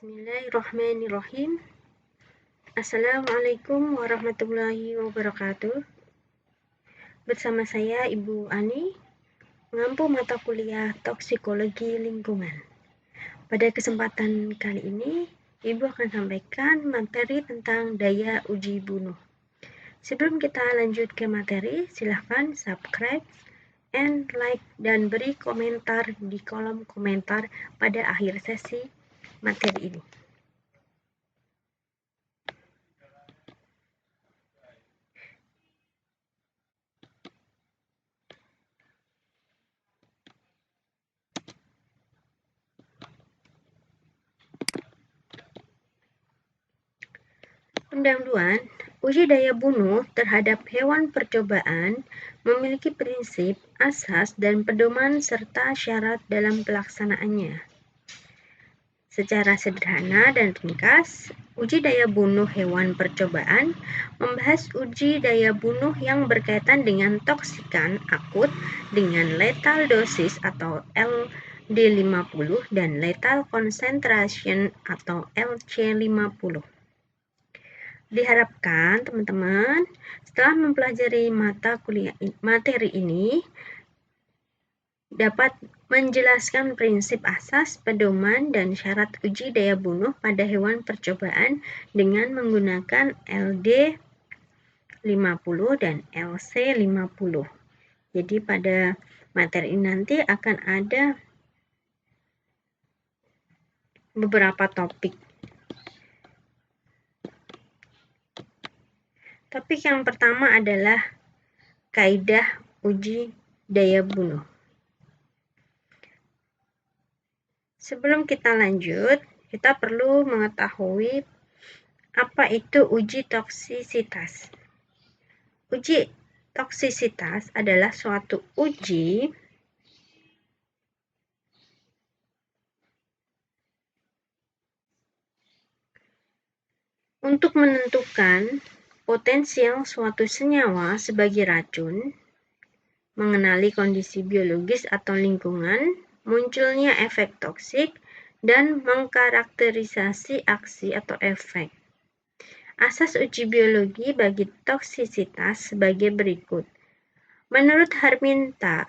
Bismillahirrahmanirrahim. Assalamualaikum warahmatullahi wabarakatuh. Bersama saya Ibu Ani, mengampu mata kuliah Toksikologi Lingkungan. Pada kesempatan kali ini, Ibu akan sampaikan materi tentang daya uji bunuh. Sebelum kita lanjut ke materi, silahkan subscribe and like dan beri komentar di kolom komentar pada akhir sesi materi ini. Pendahuluan, uji daya bunuh terhadap hewan percobaan memiliki prinsip, asas, dan pedoman serta syarat dalam pelaksanaannya. Secara sederhana dan ringkas, uji daya bunuh hewan percobaan membahas uji daya bunuh yang berkaitan dengan toksikan akut dengan lethal dosis atau LD50 dan lethal concentration atau LC50. Diharapkan teman-teman setelah mempelajari materi ini dapat menjelaskan prinsip asas, pedoman, dan syarat uji daya bunuh pada hewan percobaan dengan menggunakan LD50 dan LC50. Jadi pada materi ini nanti akan ada beberapa topik. Topik yang pertama adalah kaidah uji daya bunuh. Sebelum kita lanjut, kita perlu mengetahui apa itu uji toksisitas. Uji toksisitas adalah suatu uji untuk menentukan potensial suatu senyawa sebagai racun, mengenali kondisi biologis atau lingkungan, munculnya efek toksik, dan mengkarakterisasi aksi atau efek. Asas uji biologi bagi toksisitas sebagai berikut. Menurut Harmita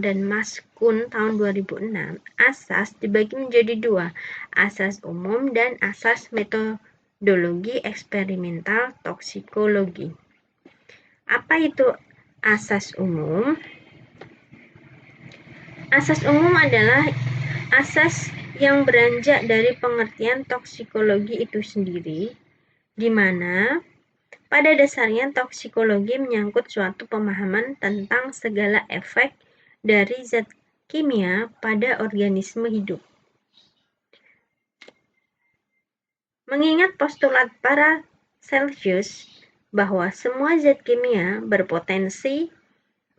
dan Mas Kun tahun 2006, asas dibagi menjadi dua, asas umum dan asas metodologi eksperimental toksikologi. Apa itu asas umum? Asas umum adalah asas yang beranjak dari pengertian toksikologi itu sendiri, di mana pada dasarnya toksikologi menyangkut suatu pemahaman tentang segala efek dari zat kimia pada organisme hidup. Mengingat postulat Paracelsus bahwa semua zat kimia berpotensi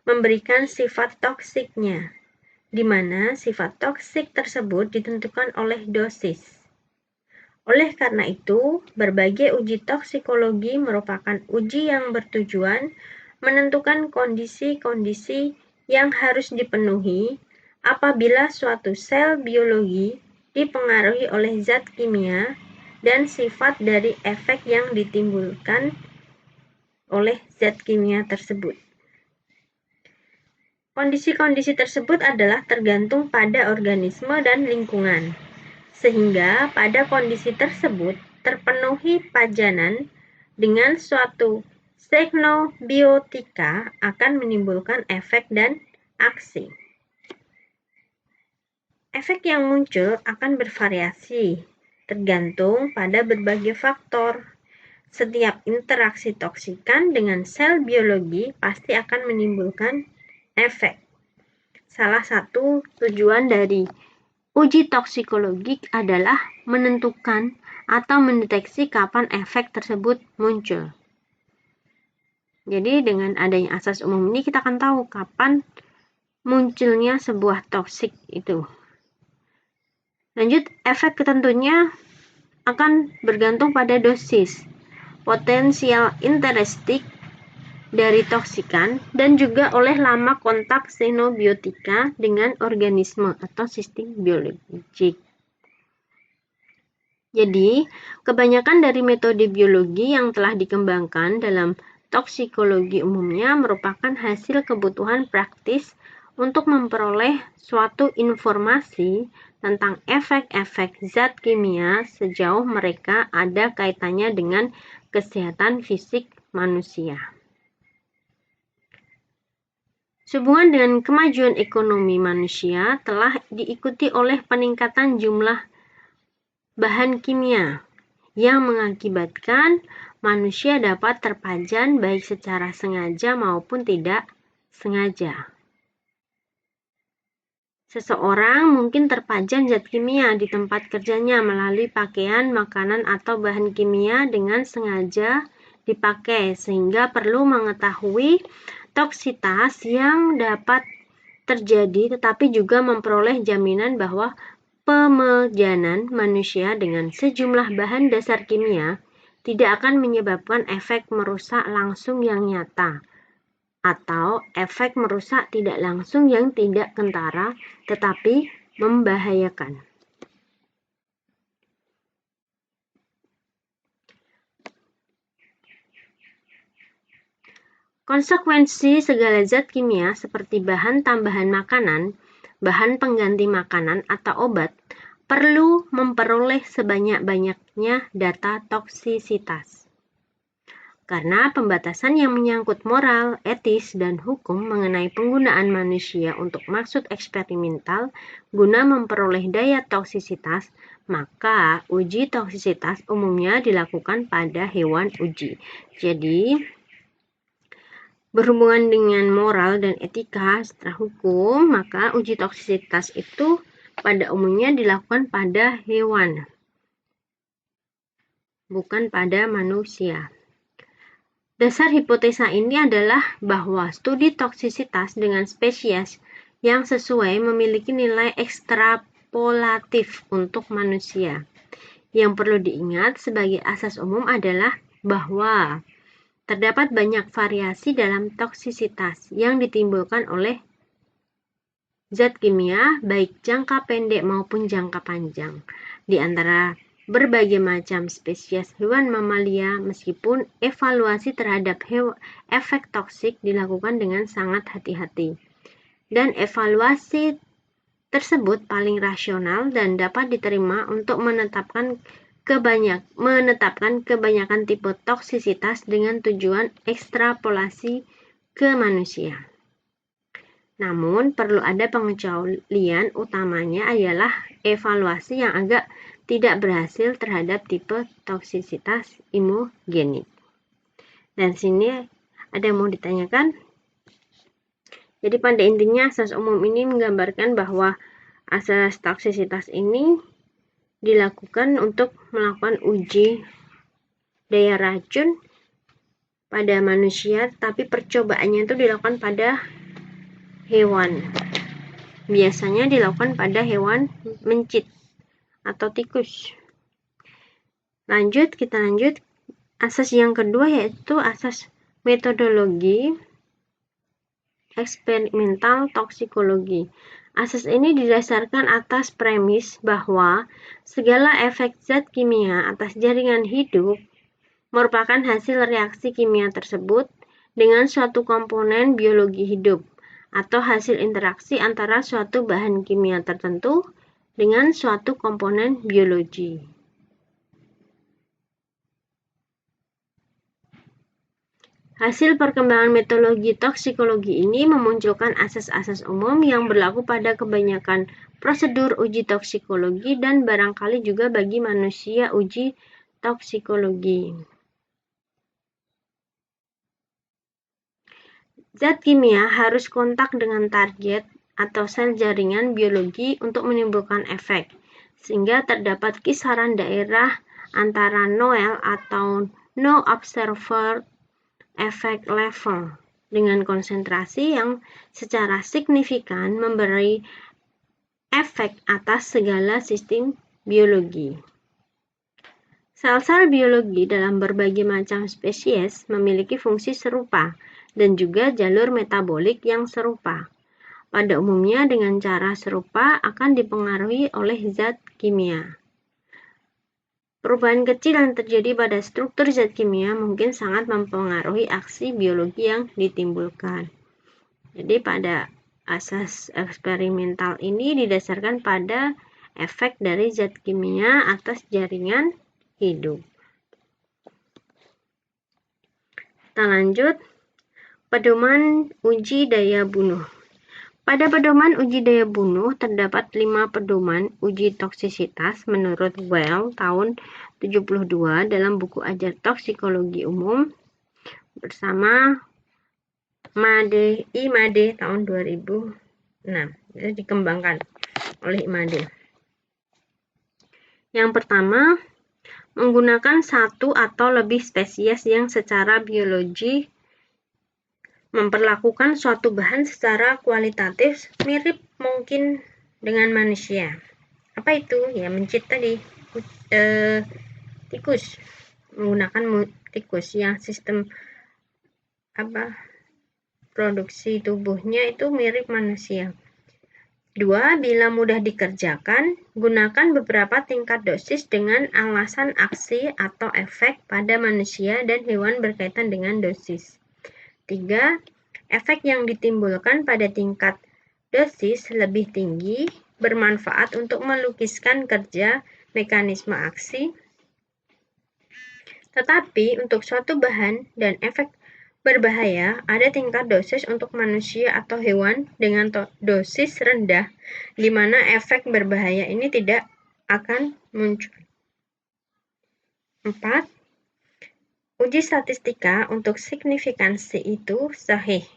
memberikan sifat toksiknya, di mana sifat toksik tersebut ditentukan oleh dosis. Oleh karena itu, berbagai uji toksikologi merupakan uji yang bertujuan menentukan kondisi-kondisi yang harus dipenuhi apabila suatu sel biologi dipengaruhi oleh zat kimia dan sifat dari efek yang ditimbulkan oleh zat kimia tersebut. Kondisi-kondisi tersebut adalah tergantung pada organisme dan lingkungan, sehingga pada kondisi tersebut terpenuhi pajanan dengan suatu teknobiotika akan menimbulkan efek dan aksi. Efek yang muncul akan bervariasi, tergantung pada berbagai faktor. Setiap interaksi toksikan dengan sel biologi pasti akan menimbulkan efek. Salah satu tujuan dari uji toksikologi adalah menentukan atau mendeteksi kapan efek tersebut muncul. Jadi dengan adanya asas umum ini kita akan tahu kapan munculnya sebuah toksik itu. Lanjut, efek tentunya akan bergantung pada dosis, potensial interistik dari toksikan, dan juga oleh lama kontak xenobiotika dengan organisme atau sistem biologik. Jadi, kebanyakan dari metode biologi yang telah dikembangkan dalam toksikologi umumnya merupakan hasil kebutuhan praktis untuk memperoleh suatu informasi tentang efek-efek zat kimia sejauh mereka ada kaitannya dengan kesehatan fisik manusia. Sehubungan dengan kemajuan ekonomi manusia telah diikuti oleh peningkatan jumlah bahan kimia yang mengakibatkan manusia dapat terpajan baik secara sengaja maupun tidak sengaja. Seseorang mungkin terpajan zat kimia di tempat kerjanya melalui pakaian, makanan, atau bahan kimia dengan sengaja dipakai, sehingga perlu mengetahui toksitas yang dapat terjadi, tetapi juga memperoleh jaminan bahwa pemejanan manusia dengan sejumlah bahan dasar kimia tidak akan menyebabkan efek merusak langsung yang nyata atau efek merusak tidak langsung yang tidak kentara tetapi membahayakan. Konsekuensi segala zat kimia seperti bahan tambahan makanan, bahan pengganti makanan, atau obat perlu memperoleh sebanyak-banyaknya data toksisitas. Karena pembatasan yang menyangkut moral, etis, dan hukum mengenai penggunaan manusia untuk maksud eksperimental guna memperoleh daya toksisitas, maka uji toksisitas umumnya dilakukan pada hewan uji. Jadi, berhubungan dengan moral dan etika secara hukum, maka uji toksisitas itu pada umumnya dilakukan pada hewan, bukan pada manusia. Dasar hipotesa ini adalah bahwa studi toksisitas dengan spesies yang sesuai memiliki nilai ekstrapolatif untuk manusia. Yang perlu diingat sebagai asas umum adalah bahwa terdapat banyak variasi dalam toksisitas yang ditimbulkan oleh zat kimia baik jangka pendek maupun jangka panjang di antara berbagai macam spesies hewan mamalia, meskipun evaluasi terhadap efek toksik dilakukan dengan sangat hati-hati. Dan evaluasi tersebut paling rasional dan dapat diterima untuk menetapkan kebanyakan tipe toksisitas dengan tujuan ekstrapolasi ke manusia. Namun, perlu ada pengecualian, utamanya ialah evaluasi yang agak tidak berhasil terhadap tipe toksisitas imunogenik. Dan sini ada yang mau ditanyakan? Jadi pada intinya asas umum ini menggambarkan bahwa asas toksisitas ini dilakukan untuk melakukan uji daya racun pada manusia, tapi percobaannya itu dilakukan pada hewan. Biasanya dilakukan pada hewan mencit atau tikus. Kita lanjut. Asas yang kedua yaitu asas metodologi eksperimental toksikologi. Asas ini didasarkan atas premis bahwa segala efek zat kimia atas jaringan hidup merupakan hasil reaksi kimia tersebut dengan suatu komponen biologi hidup atau hasil interaksi antara suatu bahan kimia tertentu dengan suatu komponen biologi. Hasil perkembangan metodologi toksikologi ini memunculkan asas-asas umum yang berlaku pada kebanyakan prosedur uji toksikologi dan barangkali juga bagi manusia uji toksikologi. Zat kimia harus kontak dengan target atau sel jaringan biologi untuk menimbulkan efek, sehingga terdapat kisaran daerah antara NOEL atau No Observer Effect Level dengan konsentrasi yang secara signifikan memberi efek atas segala sistem biologi. Sel-sel biologi dalam berbagai macam spesies memiliki fungsi serupa dan juga jalur metabolik yang serupa. Pada umumnya dengan cara serupa akan dipengaruhi oleh zat kimia. Perubahan kecil yang terjadi pada struktur zat kimia mungkin sangat mempengaruhi aksi biologi yang ditimbulkan. Jadi pada asas eksperimental ini didasarkan pada efek dari zat kimia atas jaringan hidup. Kita lanjut, pedoman uji daya bunuh. Pada pedoman uji daya bunuh, terdapat 5 pedoman uji toksisitas menurut Weil tahun 72 dalam buku ajar toksikologi umum bersama Imade tahun 2006. Itu dikembangkan oleh Imade. Yang pertama, menggunakan satu atau lebih spesies yang secara biologi memperlakukan suatu bahan secara kualitatif mirip mungkin dengan manusia. Apa itu? Ya mencit tadi, tikus, menggunakan tikus yang sistem produksi tubuhnya itu mirip manusia. 2. Bila mudah dikerjakan, gunakan beberapa tingkat dosis dengan alasan aksi atau efek pada manusia dan hewan berkaitan dengan dosis. 3. Efek yang ditimbulkan pada tingkat dosis lebih tinggi bermanfaat untuk melukiskan kerja mekanisme aksi. Tetapi untuk suatu bahan dan efek berbahaya, ada tingkat dosis untuk manusia atau hewan dengan dosis rendah, di mana efek berbahaya ini tidak akan muncul. 4. Uji statistika untuk signifikansi itu sahih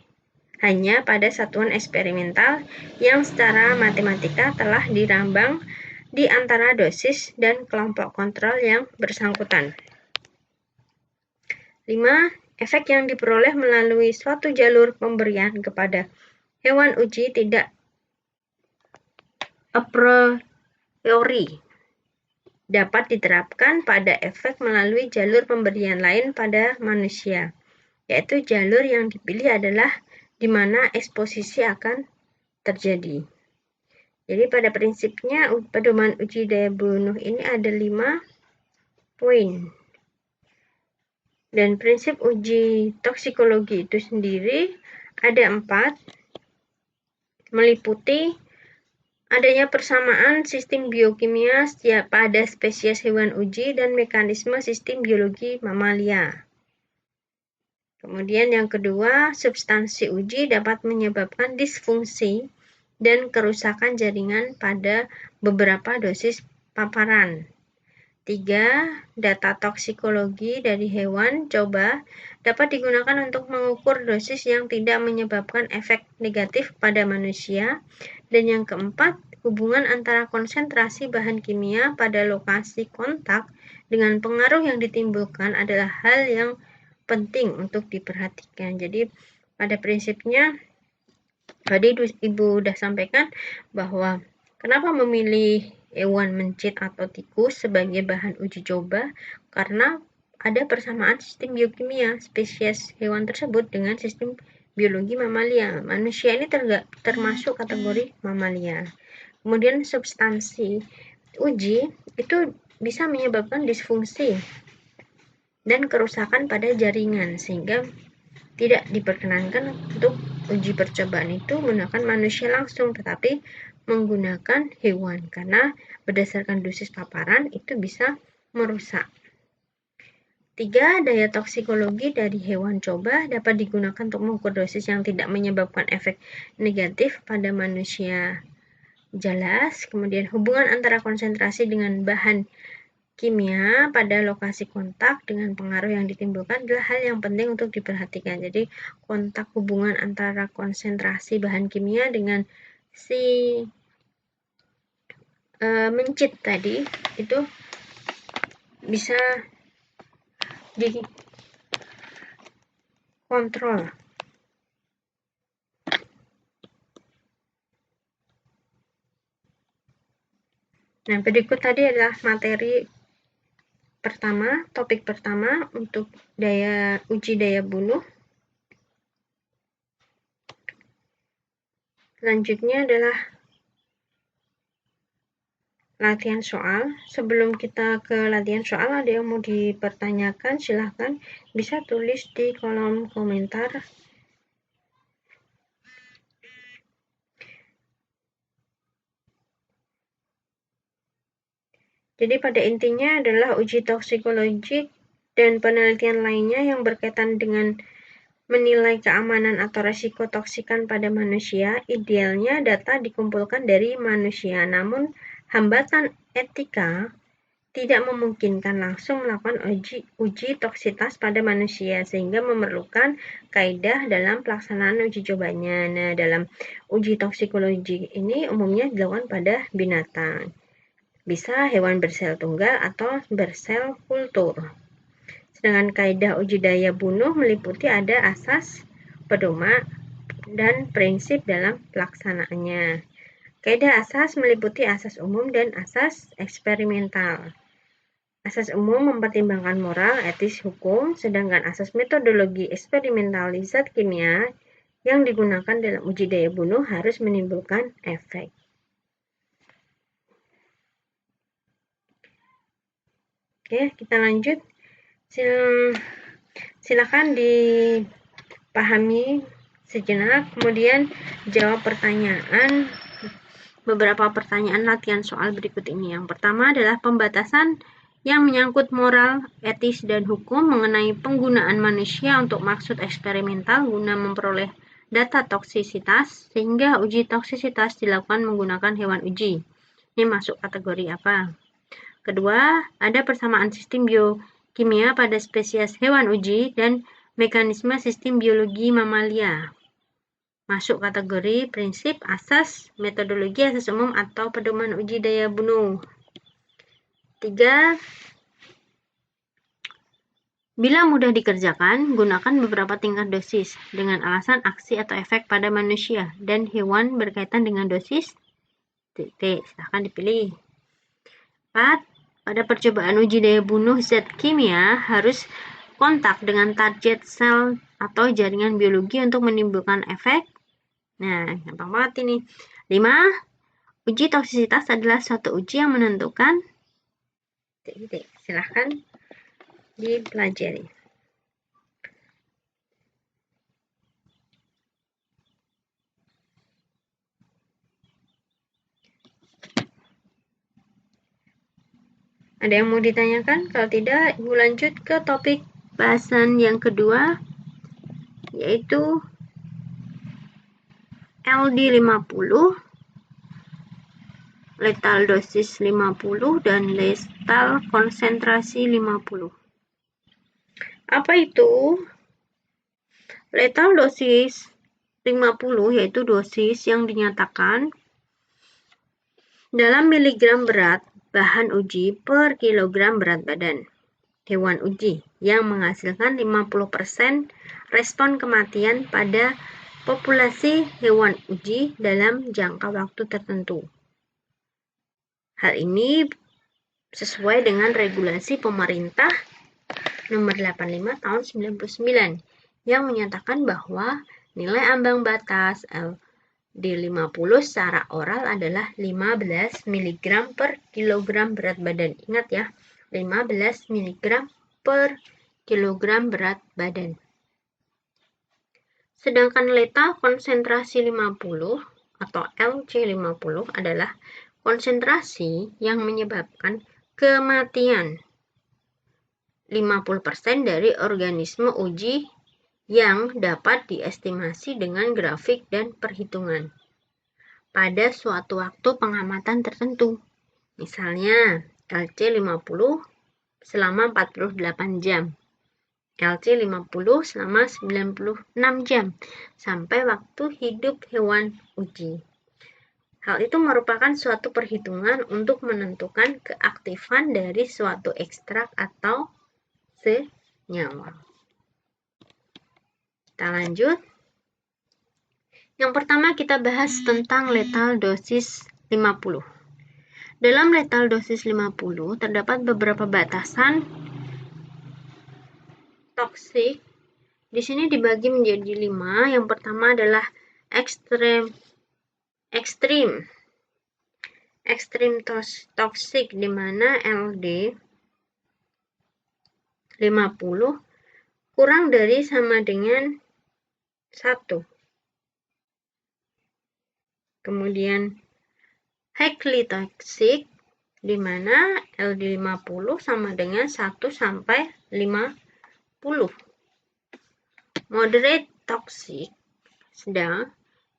hanya pada satuan eksperimental yang secara matematika telah dirambang di antara dosis dan kelompok kontrol yang bersangkutan. 5. Efek yang diperoleh melalui suatu jalur pemberian kepada hewan uji tidak a priori dapat diterapkan pada efek melalui jalur pemberian lain pada manusia, yaitu jalur yang dipilih adalah di mana eksposisi akan terjadi. Jadi pada prinsipnya pedoman uji daya bunuh ini ada 5 poin. Dan prinsip uji toksikologi itu sendiri ada 4, meliputi adanya persamaan sistem biokimia pada spesies hewan uji dan mekanisme sistem biologi mamalia. Kemudian yang kedua, substansi uji dapat menyebabkan disfungsi dan kerusakan jaringan pada beberapa dosis paparan. 3. Data toksikologi dari hewan coba dapat digunakan untuk mengukur dosis yang tidak menyebabkan efek negatif pada manusia. Dan yang keempat, hubungan antara konsentrasi bahan kimia pada lokasi kontak dengan pengaruh yang ditimbulkan adalah hal yang penting untuk diperhatikan. Jadi pada prinsipnya tadi Ibu sudah sampaikan bahwa kenapa memilih hewan mencit atau tikus sebagai bahan uji coba, karena ada persamaan sistem biokimia spesies hewan tersebut dengan sistem biologi mamalia. Manusia ini termasuk kategori mamalia. Kemudian substansi uji itu bisa menyebabkan disfungsi dan kerusakan pada jaringan, sehingga tidak diperkenankan untuk uji percobaan itu menggunakan manusia langsung, tetapi menggunakan hewan, karena berdasarkan dosis paparan itu bisa merusak. 3. Daya toksikologi dari hewan coba dapat digunakan untuk mengukur dosis yang tidak menyebabkan efek negatif pada manusia. Jelas. Kemudian hubungan antara konsentrasi dengan bahan kimia pada lokasi kontak dengan pengaruh yang ditimbulkan adalah hal yang penting untuk diperhatikan. Jadi kontak hubungan antara konsentrasi bahan kimia dengan si mencit tadi itu bisa dikontrol. Nah, berikut tadi adalah materi pertama, topik pertama untuk uji daya bunuh. Selanjutnya adalah latihan soal. Sebelum kita ke latihan soal, ada yang mau dipertanyakan, silahkan bisa tulis di kolom komentar. Jadi pada intinya adalah uji toksikologi dan penelitian lainnya yang berkaitan dengan menilai keamanan atau resiko toksikan pada manusia. Idealnya data dikumpulkan dari manusia, namun hambatan etika tidak memungkinkan langsung melakukan uji toksitas pada manusia, sehingga memerlukan kaidah dalam pelaksanaan uji cobanya. Nah, dalam uji toksikologi ini umumnya dilakukan pada binatang. Bisa hewan bersel tunggal atau bersel kultur. Sedangkan kaidah uji daya bunuh meliputi ada asas, pedoman, dan prinsip dalam pelaksanaannya. Kaidah asas meliputi asas umum dan asas eksperimental. Asas umum mempertimbangkan moral, etis, hukum, sedangkan asas metodologi eksperimental di zat kimia yang digunakan dalam uji daya bunuh harus menimbulkan efek. Oke, kita lanjut. Silakan dipahami sejenak, kemudian jawab beberapa pertanyaan latihan soal berikut ini. Yang pertama adalah pembatasan yang menyangkut moral, etis, dan hukum mengenai penggunaan manusia untuk maksud eksperimental guna memperoleh data toksisitas, sehingga uji toksisitas dilakukan menggunakan hewan uji. Ini masuk kategori apa? Kedua, ada persamaan sistem biokimia pada spesies hewan uji dan mekanisme sistem biologi mamalia. Masuk kategori prinsip, asas, metodologi, asas umum, atau pedoman uji daya bunuh. 3. Bila mudah dikerjakan, gunakan beberapa tingkat dosis dengan alasan aksi atau efek pada manusia dan hewan berkaitan dengan dosis. Silahkan dipilih. 4. Pada percobaan uji daya bunuh zat kimia harus kontak dengan target sel atau jaringan biologi untuk menimbulkan efek. Nah, gampang banget ini. 5. Uji toksisitas adalah suatu uji yang menentukan. Silahkan dipelajari. Ada yang mau ditanyakan? Kalau tidak, Ibu lanjut ke topik bahasan yang kedua, yaitu LD50, letal dosis 50, dan letal konsentrasi 50. Apa itu? Letal dosis 50 yaitu dosis yang dinyatakan dalam miligram berat bahan uji per kilogram berat badan hewan uji yang menghasilkan 50% respon kematian pada populasi hewan uji dalam jangka waktu tertentu. Hal ini sesuai dengan regulasi pemerintah nomor 85 tahun 99 yang menyatakan bahwa nilai ambang batas LD50 secara oral adalah 15 mg per kilogram berat badan. Ingat ya, 15 mg per kilogram berat badan. Sedangkan letal konsentrasi 50 atau LC50 adalah konsentrasi yang menyebabkan kematian 50% dari organisme uji yang dapat diestimasi dengan grafik dan perhitungan pada suatu waktu pengamatan tertentu. Misalnya, LC50 selama 48 jam, LC50 selama 96 jam, sampai waktu hidup hewan uji. Hal itu merupakan suatu perhitungan untuk menentukan keaktifan dari suatu ekstrak atau senyawa. Kita lanjut. Yang pertama kita bahas tentang letal dosis 50. Dalam letal dosis 50 terdapat beberapa batasan toksik. Di sini dibagi menjadi 5. Yang pertama adalah ekstrim. ekstrim toxic di mana LD 50 kurang dari sama dengan 1. Kemudian highly toxic di mana LD 50 sama dengan 1 sampai 50. Moderate toxic sedang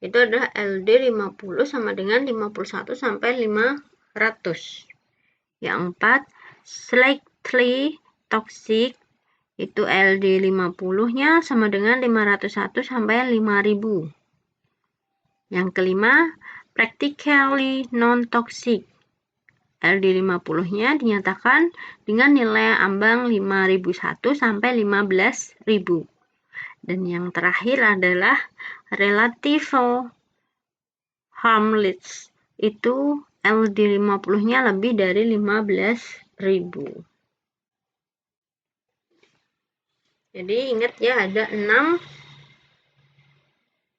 itu adalah LD 50 sama dengan 51 sampai 500. Yang 4, slightly toxic itu LD 50-nya sama dengan 501 sampai 5000. Yang kelima, practically non-toxic. LD 50-nya dinyatakan dengan nilai ambang 5001 sampai 15000. Dan yang terakhir adalah relative harmless. Itu LD 50-nya lebih dari 15000. Jadi ingat ya, ada 6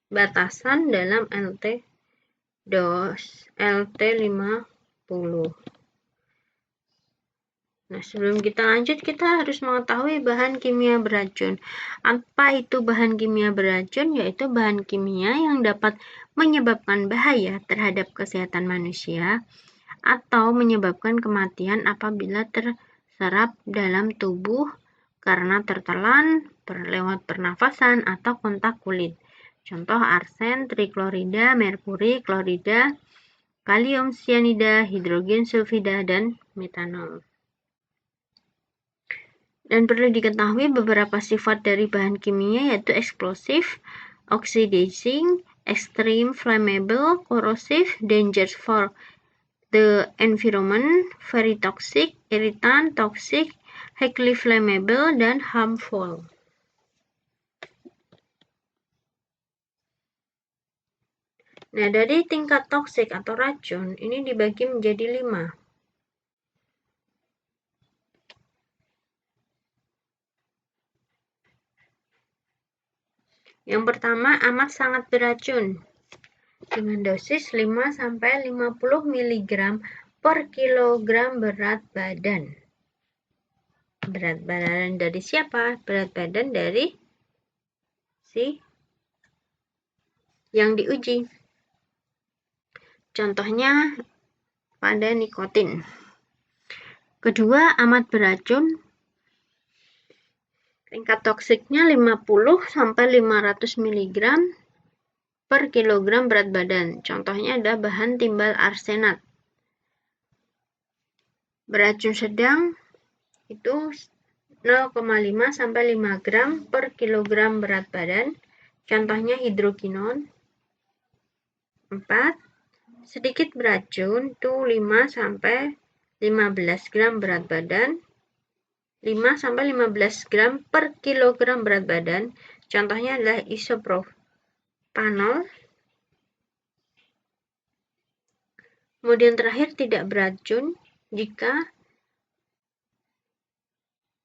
batasan dalam LT50. Nah, sebelum kita lanjut, kita harus mengetahui bahan kimia beracun. Apa itu bahan kimia beracun? Yaitu bahan kimia yang dapat menyebabkan bahaya terhadap kesehatan manusia atau menyebabkan kematian apabila terserap dalam tubuh karena tertelan, lewat pernafasan, atau kontak kulit. Contoh arsen, triklorida, merkuri, klorida, kalium sianida, hidrogen sulfida, dan metanol. Dan perlu diketahui beberapa sifat dari bahan kimia yaitu explosive, oxidizing, extreme flammable, corrosive, dangerous for the environment, very toxic, irritant, toxic, highly flammable, dan harmful. Nah, dari tingkat toksik atau racun ini dibagi menjadi 5. Yang pertama, amat sangat beracun dengan dosis 5-50 mg per kilogram berat badan. Berat badan dari siapa? Berat badan dari si yang diuji. Contohnya pada nikotin. Kedua, amat beracun. Tingkat toksiknya 50-500 mg per kilogram berat badan. Contohnya ada bahan timbal arsenat. Beracun sedang itu 0,5-5 gram per kilogram berat badan. Contohnya hidrokinon. 4. Sedikit beracun itu 5-15 gram berat badan. 5-15 gram per kilogram berat badan. Contohnya adalah isopropanol. Kemudian terakhir tidak beracun jika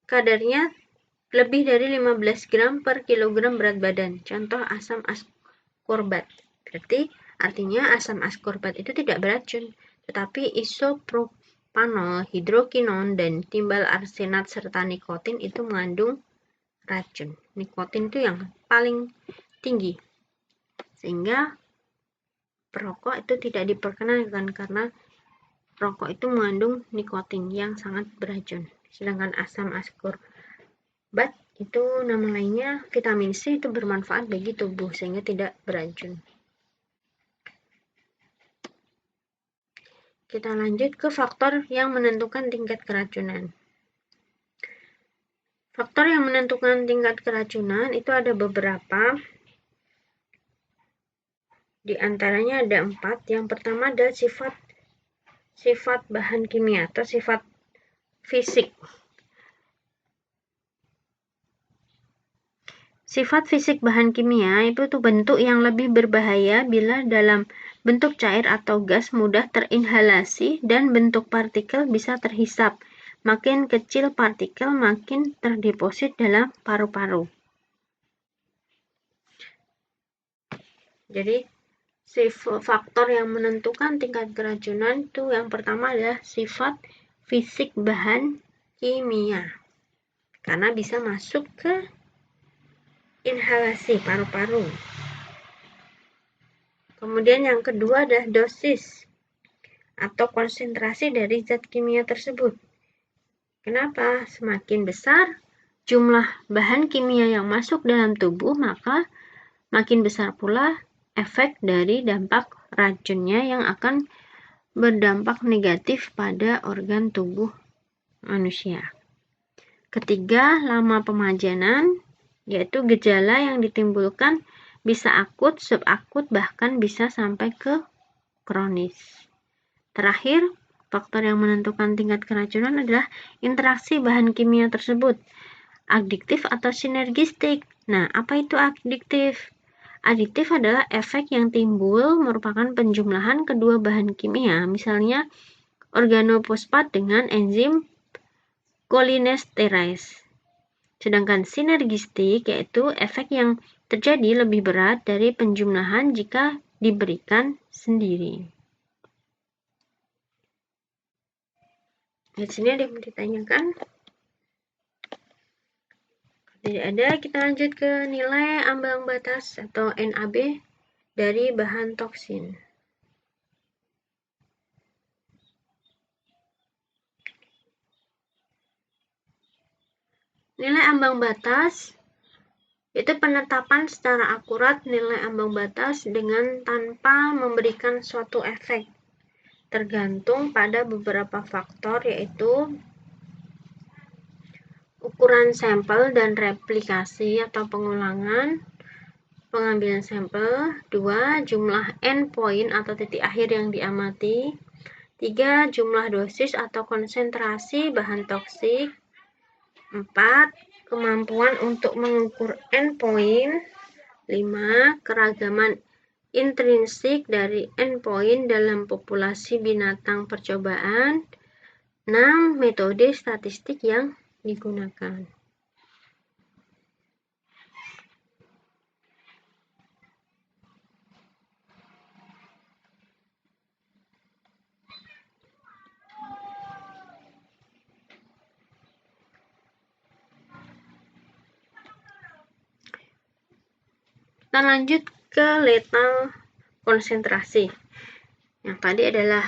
kadarnya lebih dari 15 gram per kilogram berat badan. Contoh asam askorbat. Berarti artinya asam askorbat itu tidak beracun, tetapi isopropanol, hidrokinon, dan timbal arsenat serta nikotin itu mengandung racun. Nikotin itu yang paling tinggi. Sehingga perokok itu tidak diperkenankan karena rokok itu mengandung nikotin yang sangat beracun. Sedangkan asam askorbat itu nama lainnya vitamin C itu bermanfaat bagi tubuh sehingga tidak beracun. Kita lanjut ke faktor yang menentukan tingkat keracunan. Faktor yang menentukan tingkat keracunan itu ada beberapa. Di antaranya ada 4. Yang pertama adalah sifat bahan kimia atau sifat fisik. Sifat fisik bahan kimia itu bentuk yang lebih berbahaya bila dalam bentuk cair atau gas mudah terinhalasi dan bentuk partikel bisa terhisap. Makin kecil partikel, makin terdeposit dalam paru-paru. Jadi, faktor yang menentukan tingkat keracunan itu yang pertama adalah sifat fisik bahan kimia, karena bisa masuk ke inhalasi paru-paru. Kemudian yang kedua adalah dosis atau konsentrasi dari zat kimia tersebut. Kenapa? Semakin besar jumlah bahan kimia yang masuk dalam tubuh, maka makin besar pula efek dari dampak racunnya yang akan berdampak negatif pada organ tubuh manusia. Ketiga, lama pemajanan, yaitu gejala yang ditimbulkan bisa akut, subakut, bahkan bisa sampai ke kronis. Terakhir, faktor yang menentukan tingkat keracunan adalah interaksi bahan kimia tersebut, adiktif atau sinergistik. Nah, apa itu adiktif? Adiktif adalah efek yang timbul merupakan penjumlahan kedua bahan kimia, misalnya organofosfat dengan enzim cholinesterase. Sedangkan sinergistik yaitu efek yang terjadi lebih berat dari penjumlahan jika diberikan sendiri. Di sini ada yang mau ditanyakan? Tidak ada, kita lanjut ke nilai ambang batas atau NAB dari bahan toksin. Nilai ambang batas itu penetapan secara akurat nilai ambang batas dengan tanpa memberikan suatu efek, tergantung pada beberapa faktor, yaitu ukuran sampel dan replikasi atau pengulangan pengambilan sampel. 2. Jumlah endpoint atau titik akhir yang diamati. 3. Jumlah dosis atau konsentrasi bahan toksik. 4. Kemampuan untuk mengukur endpoint. 5. Keragaman intrinsik dari endpoint dalam populasi binatang percobaan. 6. Metode statistik yang digunakan. Kita lanjut ke letal konsentrasi. Yang tadi adalah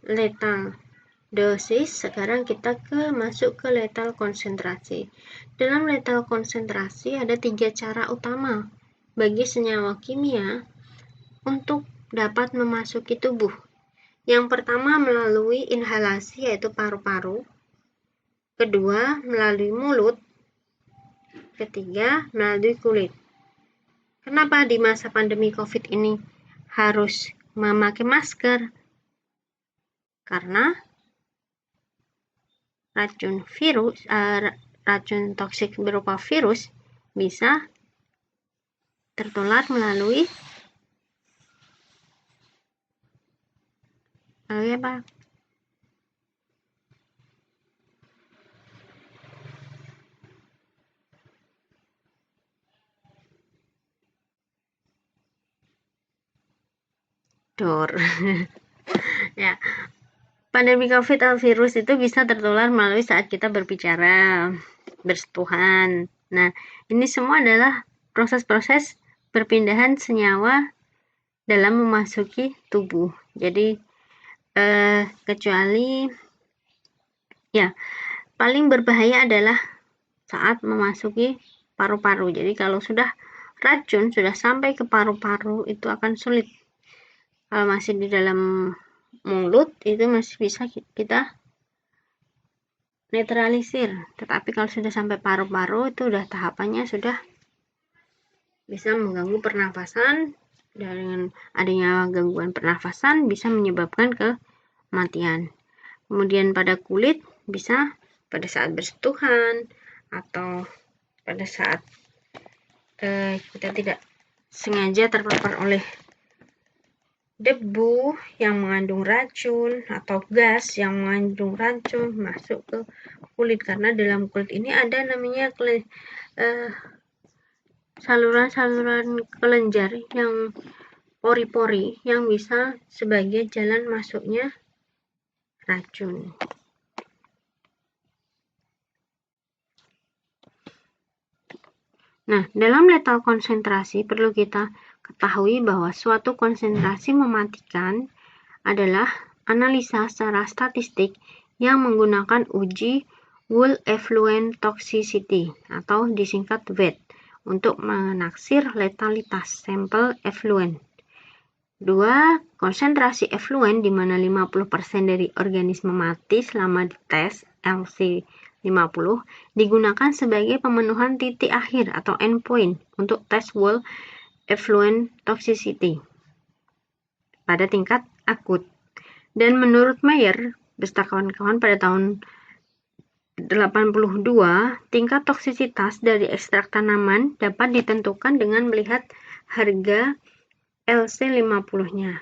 letal dosis, sekarang kita masuk ke letal konsentrasi. Dalam letal konsentrasi ada 3 cara utama bagi senyawa kimia untuk dapat memasuki tubuh. Yang pertama melalui inhalasi, yaitu paru-paru. Kedua melalui mulut. Ketiga melalui kulit. Kenapa di masa pandemi COVID ini harus memakai masker? Karena racun toksik berupa virus bisa tertular melalui apa? Ya, pandemi COVID atau virus itu bisa tertular melalui saat kita berbicara, bersentuhan. Nah, ini semua adalah proses-proses perpindahan senyawa dalam memasuki tubuh. Jadi, kecuali ya, paling berbahaya adalah saat memasuki paru-paru. Jadi, kalau sudah racun sudah sampai ke paru-paru itu akan sulit. Kalau masih di dalam mulut itu masih bisa kita netralisir, tetapi kalau sudah sampai paru-paru itu udah tahapannya sudah bisa mengganggu pernafasan. Dengan adanya gangguan pernafasan bisa menyebabkan kematian. Kemudian pada kulit bisa pada saat bersentuhan atau pada saat kita tidak sengaja terpapar oleh debu yang mengandung racun atau gas yang mengandung racun masuk ke kulit, karena dalam kulit ini ada namanya saluran-saluran kelenjar yang pori-pori yang bisa sebagai jalan masuknya racun. Nah, dalam letal konsentrasi perlu kita ketahui bahwa suatu konsentrasi mematikan adalah analisa secara statistik yang menggunakan uji Whole Effluent Toxicity atau disingkat WET untuk menaksir letalitas sampel effluent. 2. Konsentrasi effluent di mana 50% dari organisme mati selama dites LC50 digunakan sebagai pemenuhan titik akhir atau endpoint untuk tes Whole Effluent Toxicity pada tingkat akut. Dan menurut Mayer beserta kawan-kawan pada tahun 82, tingkat toksisitas dari ekstrak tanaman dapat ditentukan dengan melihat harga LC50-nya.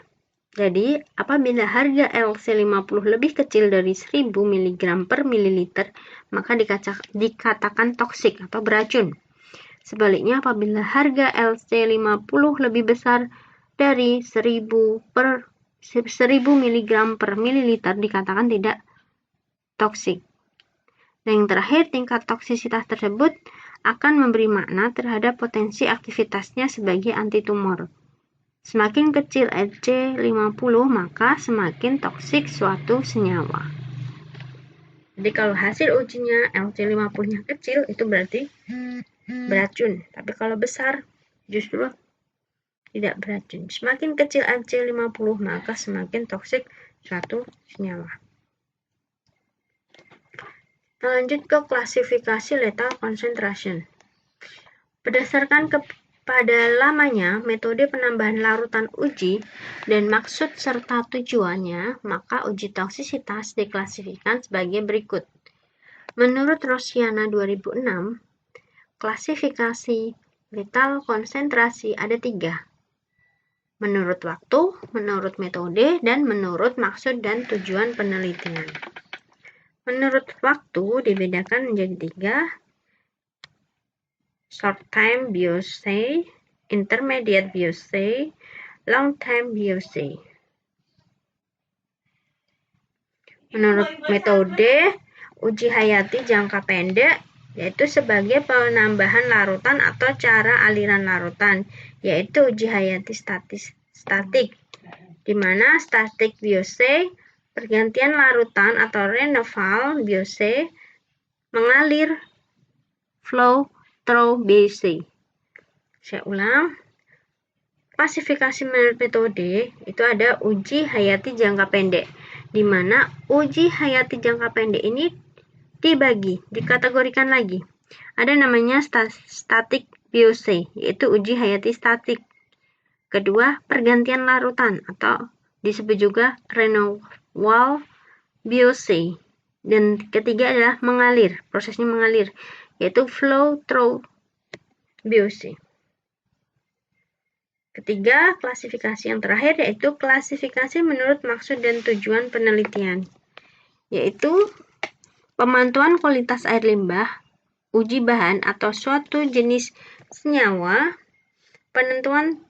Jadi, apabila harga LC50 lebih kecil dari 1000 mg per mililiter, maka dikatakan toksik atau beracun. Sebaliknya, apabila harga LC50 lebih besar dari 1000 mg per mililiter, dikatakan tidak toksik. Dan yang terakhir, tingkat toksisitas tersebut akan memberi makna terhadap potensi aktivitasnya sebagai antitumor. Semakin kecil LC50, maka semakin toksik suatu senyawa. Jadi kalau hasil ujinya LC50-nya kecil, itu berarti beracun. Tapi kalau besar, justru tidak beracun. Semakin kecil LC50, maka semakin toksik suatu senyawa. Lanjut ke klasifikasi lethal concentration. Berdasarkan kepada lamanya metode penambahan larutan uji dan maksud serta tujuannya, maka uji toksisitas diklasifikasikan sebagai berikut. Menurut Rosiana 2006, klasifikasi lethal konsentrasi ada 3. Menurut waktu, menurut metode, dan menurut maksud dan tujuan penelitian. Menurut waktu dibedakan menjadi 3, short time VOC, intermediate VOC, long time VOC. Menurut metode, uji hayati jangka pendek yaitu sebagai penambahan larutan atau cara aliran larutan, yaitu uji hayati statik, di mana static VOC pergantian larutan atau renewal VOC mengalir flow through VOC. Saya ulang. Klasifikasi menurut metode itu ada uji hayati jangka pendek, di mana uji hayati jangka pendek ini dikategorikan lagi. Ada namanya static VOC, yaitu uji hayati statik. Kedua, pergantian larutan atau disebut juga renewal VOC. Dan ketiga adalah mengalir, prosesnya mengalir, yaitu flow through VOC. Ketiga, klasifikasi yang terakhir yaitu klasifikasi menurut maksud dan tujuan penelitian, yaitu pemantauan kualitas air limbah, uji bahan atau suatu jenis senyawa, penentuan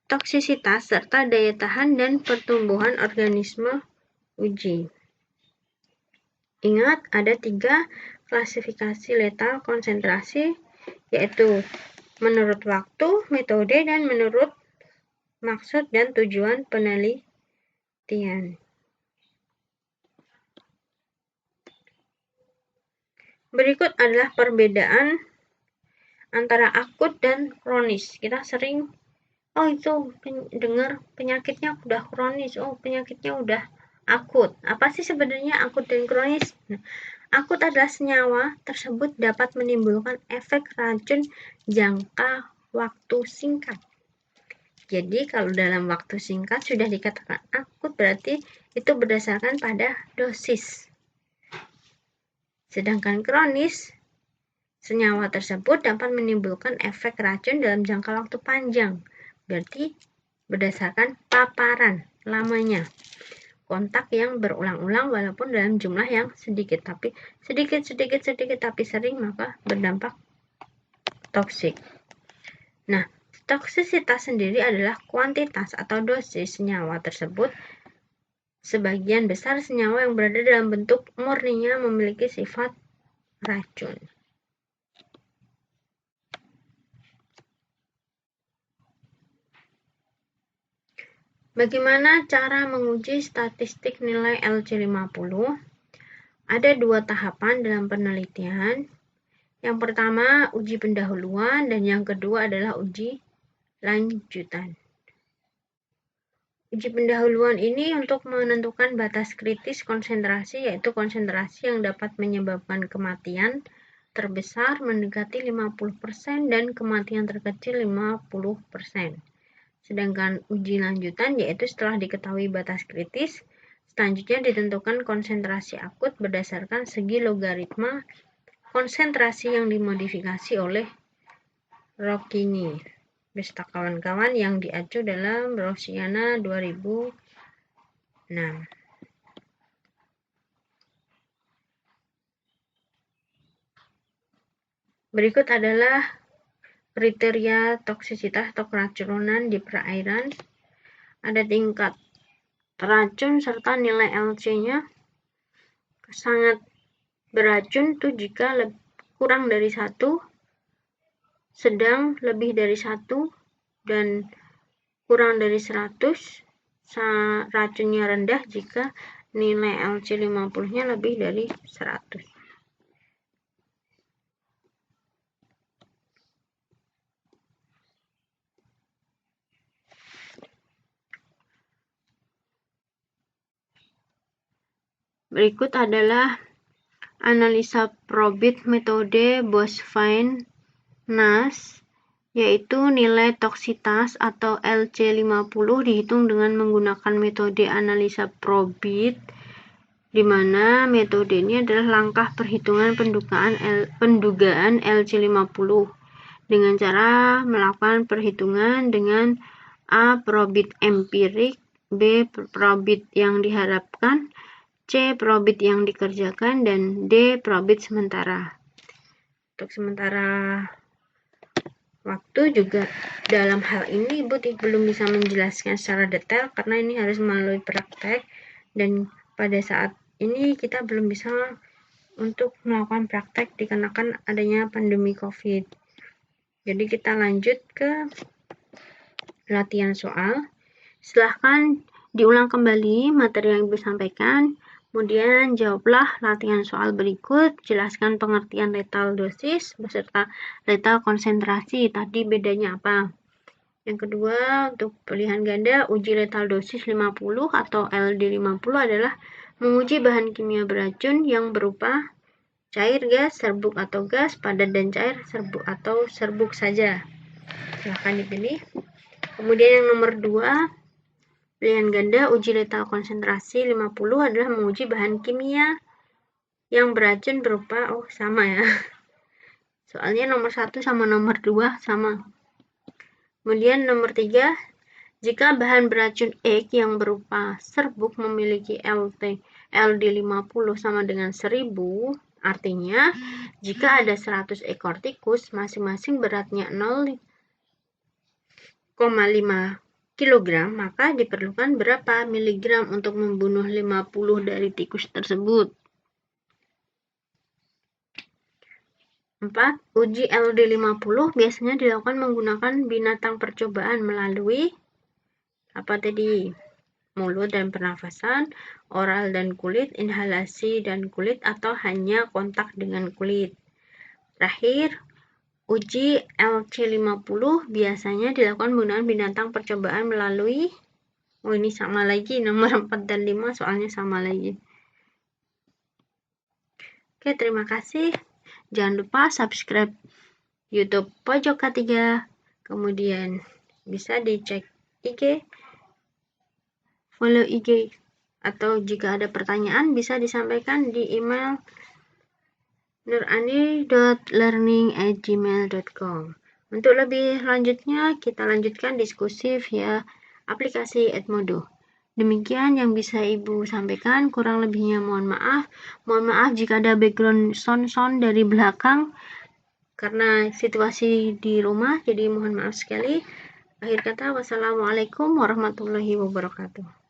toksisitas, serta daya tahan dan pertumbuhan organisme uji. Ingat, ada 3 klasifikasi lethal konsentrasi, yaitu menurut waktu, metode, dan menurut maksud dan tujuan penelitian. Berikut adalah perbedaan antara akut dan kronis. Kita sering, itu dengar penyakitnya udah kronis, penyakitnya udah akut. Apa sih sebenarnya akut dan kronis? Nah, akut adalah senyawa tersebut dapat menimbulkan efek racun jangka waktu singkat. Jadi kalau dalam waktu singkat sudah dikatakan akut, berarti itu berdasarkan pada dosis. Sedangkan kronis, senyawa tersebut dapat menimbulkan efek racun dalam jangka waktu panjang. Berarti berdasarkan paparan lamanya. Kontak yang berulang-ulang walaupun dalam jumlah yang sedikit, tapi sedikit tapi sering, maka berdampak toksik. Nah, Toksisitas sendiri adalah kuantitas atau dosis senyawa tersebut. Sebagian besar senyawa yang berada dalam bentuk murninya memiliki sifat racun. Bagaimana cara menguji statistik nilai LC50? Ada dua tahapan dalam penelitian. Yang pertama, uji pendahuluan, dan yang kedua adalah uji lanjutan. Uji pendahuluan ini untuk menentukan batas kritis konsentrasi, yaitu konsentrasi yang dapat menyebabkan kematian terbesar mendekati 50% dan kematian terkecil 50%. Sedangkan uji lanjutan yaitu setelah diketahui batas kritis, selanjutnya ditentukan konsentrasi akut berdasarkan segi logaritma konsentrasi yang dimodifikasi oleh Rocchini beserta kawan-kawan yang diacu dalam Rosiana 2006. Berikut adalah kriteria toksisitas atau keracunan di perairan. Ada tingkat racun serta nilai LC-nya. Sangat beracun itu jika kurang dari 1, sedang lebih dari 1, dan kurang dari 100. Racunnya rendah jika nilai LC50-nya lebih dari 100. Berikut adalah analisa probit metode Bosvine-Nash, yaitu nilai toksitas atau LC50 dihitung dengan menggunakan metode analisa probit, di mana metode ini adalah langkah perhitungan pendugaan LC50 dengan cara melakukan perhitungan dengan A. probit empirik, B. probit yang diharapkan, C. probit yang dikerjakan, dan D. probit sementara. Untuk sementara waktu juga dalam hal ini Ibu belum bisa menjelaskan secara detail karena ini harus melalui praktek, dan pada saat ini kita belum bisa untuk melakukan praktek dikarenakan adanya pandemi COVID. Jadi kita lanjut ke latihan soal. Silahkan diulang kembali materi yang Ibu sampaikan. Kemudian jawablah latihan soal berikut, jelaskan pengertian letal dosis beserta letal konsentrasi, tadi bedanya apa. Yang kedua, untuk pilihan ganda, uji letal dosis 50 atau LD50 adalah menguji bahan kimia beracun yang berupa cair, gas, serbuk atau gas, padat dan cair, serbuk atau serbuk saja. Silahkan dipilih. Kemudian yang nomor 2, pilihan ganda uji letal konsentrasi 50 adalah menguji bahan kimia yang beracun berupa, sama ya. Soalnya nomor 1 sama nomor 2 sama. Kemudian nomor 3, jika bahan beracun X yang berupa serbuk memiliki LD50 sama dengan 1000, artinya jika ada 100 ekor tikus masing-masing beratnya 0,5 kg, maka diperlukan berapa miligram untuk membunuh 50 dari tikus tersebut? 4. Uji LD50 biasanya dilakukan menggunakan binatang percobaan melalui apa tadi? Mulut dan pernafasan, oral dan kulit, inhalasi dan kulit, atau hanya kontak dengan kulit. Terakhir, uji LC50 biasanya dilakukan menggunakan binatang percobaan melalui, ini sama lagi, nomor 4 dan 5 soalnya sama lagi. Oke, terima kasih. Jangan lupa subscribe YouTube Pojok K3, kemudian bisa dicek IG, follow IG, atau jika ada pertanyaan bisa disampaikan di email nurani.learning@gmail.com. Untuk lebih lanjutnya, kita lanjutkan diskusi via aplikasi Edmodo. Demikian yang bisa Ibu sampaikan, kurang lebihnya mohon maaf. Mohon maaf jika ada background sound dari belakang. karena situasi di rumah, jadi mohon maaf sekali. Akhir kata, wassalamualaikum warahmatullahi wabarakatuh.